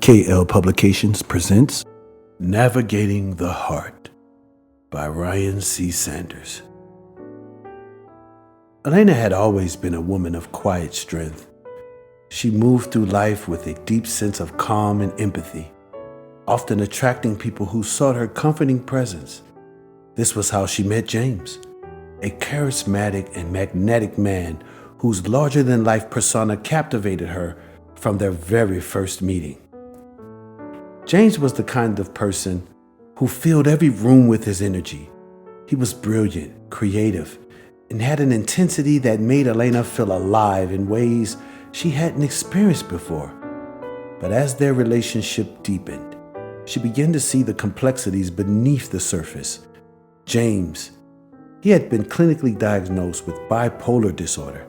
KL Publications presents Navigating the Heart by Ryan C. Sanders. Elena had always been a woman of quiet strength. She moved through life with a deep sense of calm and empathy, often attracting people who sought her comforting presence. This was how she met James, a charismatic and magnetic man whose larger-than-life persona captivated her from their very first meeting. James was the kind of person who filled every room with his energy. He was brilliant, creative, and had an intensity that made Elena feel alive in ways she hadn't experienced before. But as their relationship deepened, she began to see the complexities beneath the surface. James, he had been clinically diagnosed with bipolar disorder,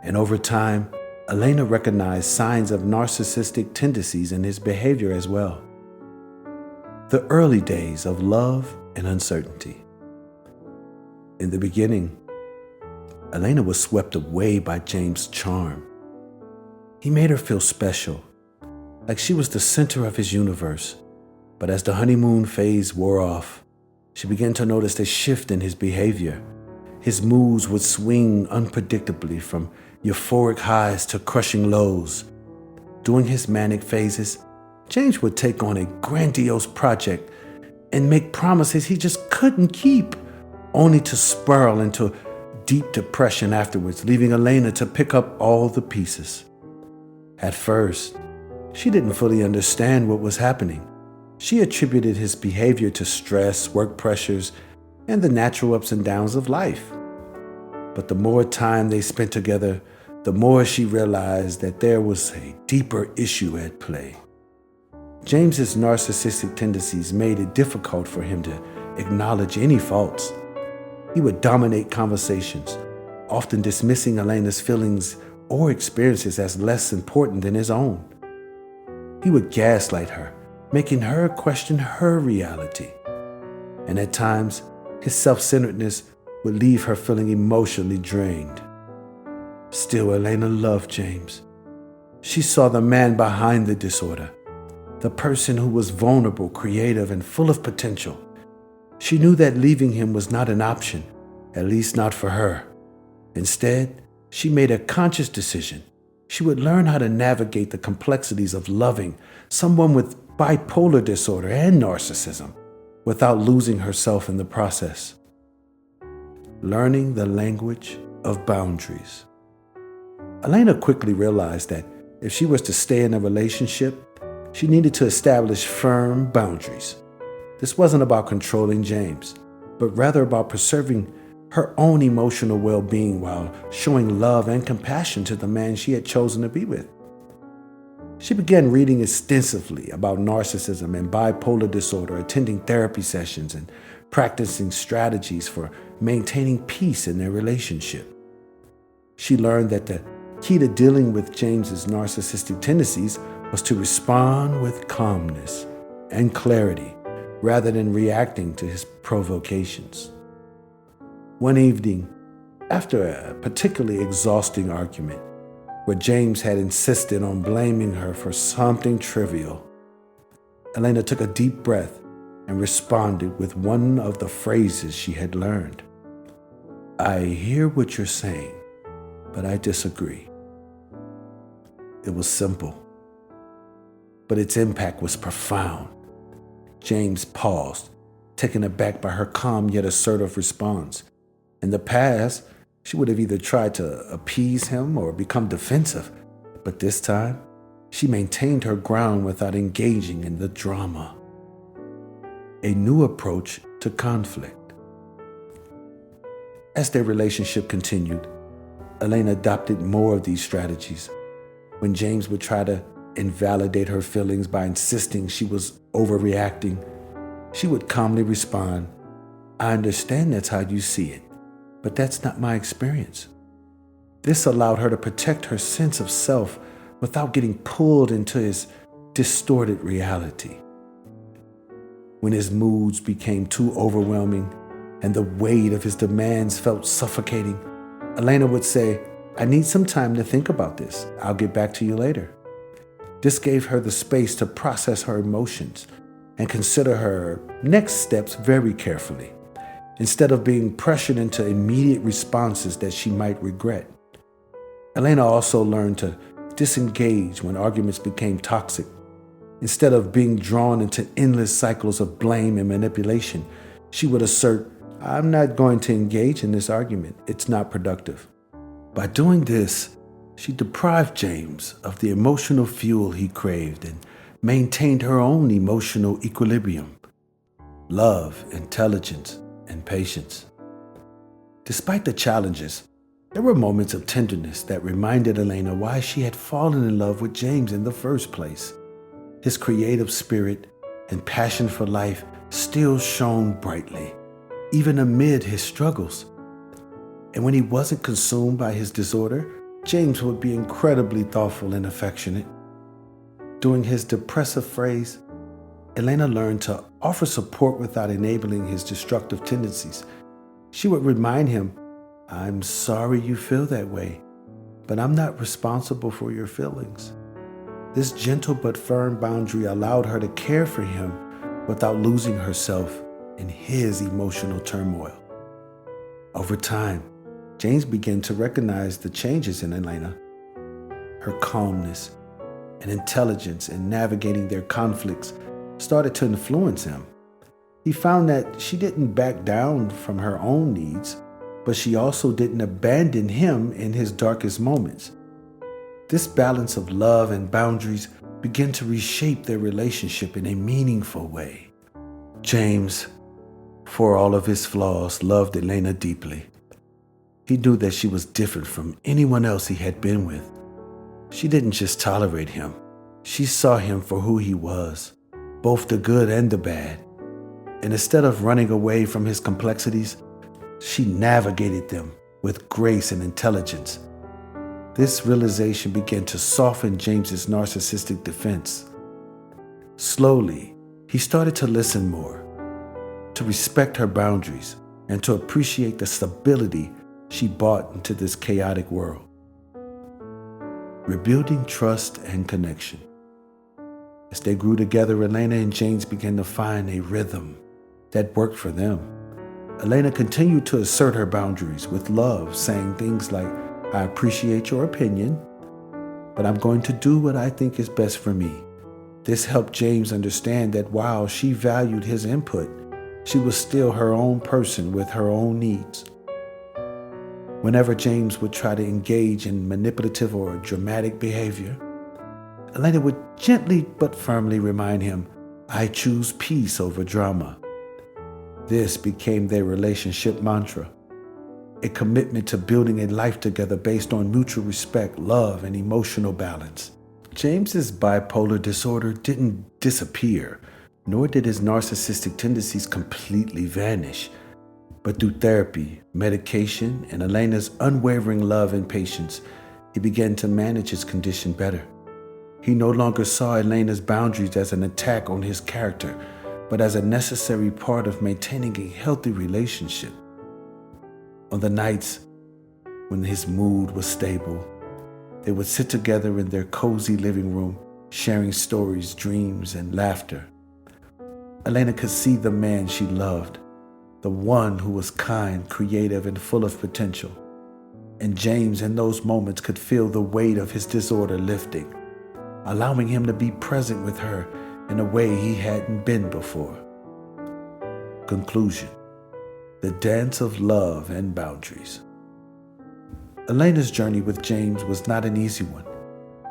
and over time, Elena recognized signs of narcissistic tendencies in his behavior as well. The early days of love and uncertainty. In the beginning, Elena was swept away by James' charm. He made her feel special, like she was the center of his universe. But as the honeymoon phase wore off, she began to notice a shift in his behavior. His moods would swing unpredictably from euphoric highs to crushing lows. During his manic phases, James would take on a grandiose project and make promises he just couldn't keep, only to spiral into deep depression afterwards, leaving Elena to pick up all the pieces. At first, she didn't fully understand what was happening. She attributed his behavior to stress, work pressures, and the natural ups and downs of life. But the more time they spent together, the more she realized that there was a deeper issue at play. James's narcissistic tendencies made it difficult for him to acknowledge any faults. He would dominate conversations, often dismissing Elena's feelings or experiences as less important than his own. He would gaslight her, making her question her reality. And at times, his self-centeredness would leave her feeling emotionally drained. Still, Elena loved James. She saw the man behind the disorder, the person who was vulnerable, creative, and full of potential. She knew that leaving him was not an option, at least not for her. Instead, she made a conscious decision. She would learn how to navigate the complexities of loving someone with bipolar disorder and narcissism without losing herself in the process. Learning the language of boundaries. Elena quickly realized that if she was to stay in a relationship, she needed to establish firm boundaries. This wasn't about controlling James, but rather about preserving her own emotional well-being while showing love and compassion to the man she had chosen to be with. She began reading extensively about narcissism and bipolar disorder, attending therapy sessions, and practicing strategies for maintaining peace in their relationship. She learned that the key to dealing with James's narcissistic tendencies was to respond with calmness and clarity rather than reacting to his provocations. One evening, after a particularly exhausting argument, where James had insisted on blaming her for something trivial, Elena took a deep breath and responded with one of the phrases she had learned. "I hear what you're saying, but I disagree." It was simple, but its impact was profound. James paused, taken aback by her calm yet assertive response. In the past, she would have either tried to appease him or become defensive, but this time, she maintained her ground without engaging in the drama. A new approach to conflict. As their relationship continued, Elena adopted more of these strategies. When James would try to invalidate her feelings by insisting she was overreacting, she would calmly respond, "I understand that's how you see it, but that's not my experience." This allowed her to protect her sense of self without getting pulled into his distorted reality. When his moods became too overwhelming and the weight of his demands felt suffocating, Elena would say, "I need some time to think about this. I'll get back to you later." This gave her the space to process her emotions and consider her next steps very carefully, instead of being pressured into immediate responses that she might regret. Elena also learned to disengage when arguments became toxic. Instead of being drawn into endless cycles of blame and manipulation, she would assert, "I'm not going to engage in this argument. It's not productive." By doing this, she deprived James of the emotional fuel he craved and maintained her own emotional equilibrium: love, intelligence, and patience. Despite the challenges, there were moments of tenderness that reminded Elena why she had fallen in love with James in the first place. His creative spirit and passion for life still shone brightly, even amid his struggles. And when he wasn't consumed by his disorder, James would be incredibly thoughtful and affectionate. During his depressive phase, Elena learned to offer support without enabling his destructive tendencies. She would remind him, "I'm sorry you feel that way, but I'm not responsible for your feelings." This gentle but firm boundary allowed her to care for him without losing herself in his emotional turmoil. Over time, James began to recognize the changes in Elena. Her calmness and intelligence in navigating their conflicts started to influence him. He found that she didn't back down from her own needs, but she also didn't abandon him in his darkest moments. This balance of love and boundaries began to reshape their relationship in a meaningful way. James, for all of his flaws, loved Elena deeply. He knew that she was different from anyone else he had been with. She didn't just tolerate him. She saw him for who he was, both the good and the bad. And instead of running away from his complexities, she navigated them with grace and intelligence. This realization began to soften James's narcissistic defense. Slowly, he started to listen more, to respect her boundaries, and to appreciate the stability she brought into this chaotic world. Rebuilding trust and connection. As they grew together, Elena and James began to find a rhythm that worked for them. Elena continued to assert her boundaries with love, saying things like, "I appreciate your opinion, but I'm going to do what I think is best for me." This helped James understand that while she valued his input, she was still her own person with her own needs. Whenever James would try to engage in manipulative or dramatic behavior, Elena would gently but firmly remind him, "I choose peace over drama." This became their relationship mantra, a commitment to building a life together based on mutual respect, love, and emotional balance. James's bipolar disorder didn't disappear, nor did his narcissistic tendencies completely vanish. But through therapy, medication, and Elena's unwavering love and patience, he began to manage his condition better. He no longer saw Elena's boundaries as an attack on his character, but as a necessary part of maintaining a healthy relationship. On the nights when his mood was stable, they would sit together in their cozy living room, sharing stories, dreams, and laughter. Elena could see the man she loved, the one who was kind, creative, and full of potential. And James, in those moments, could feel the weight of his disorder lifting, allowing him to be present with her in a way he hadn't been before. Conclusion: the dance of love and boundaries. Elena's journey with James was not an easy one,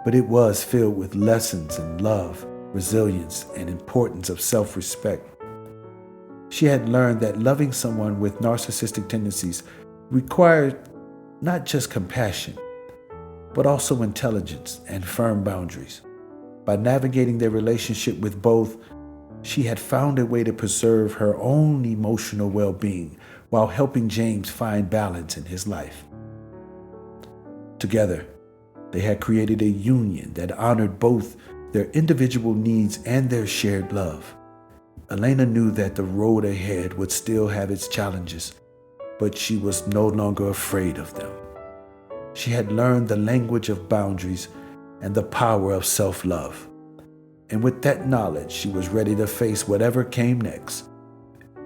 but it was filled with lessons in love, resilience, and importance of self-respect. She had learned that loving someone with narcissistic tendencies required not just compassion, but also intelligence and firm boundaries. By navigating their relationship with both, she had found a way to preserve her own emotional well-being while helping James find balance in his life. Together, they had created a union that honored both their individual needs and their shared love. Elena knew that the road ahead would still have its challenges, but she was no longer afraid of them. She had learned the language of boundaries and the power of self-love. And with that knowledge, she was ready to face whatever came next.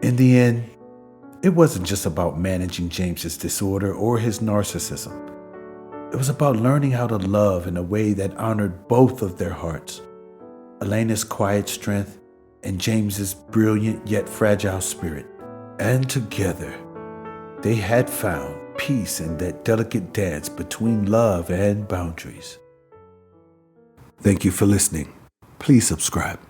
In the end, it wasn't just about managing James's disorder or his narcissism. It was about learning how to love in a way that honored both of their hearts, Elena's quiet strength and James's brilliant yet fragile spirit. And together, they had found peace in that delicate dance between love and boundaries. Thank you for listening. Please subscribe.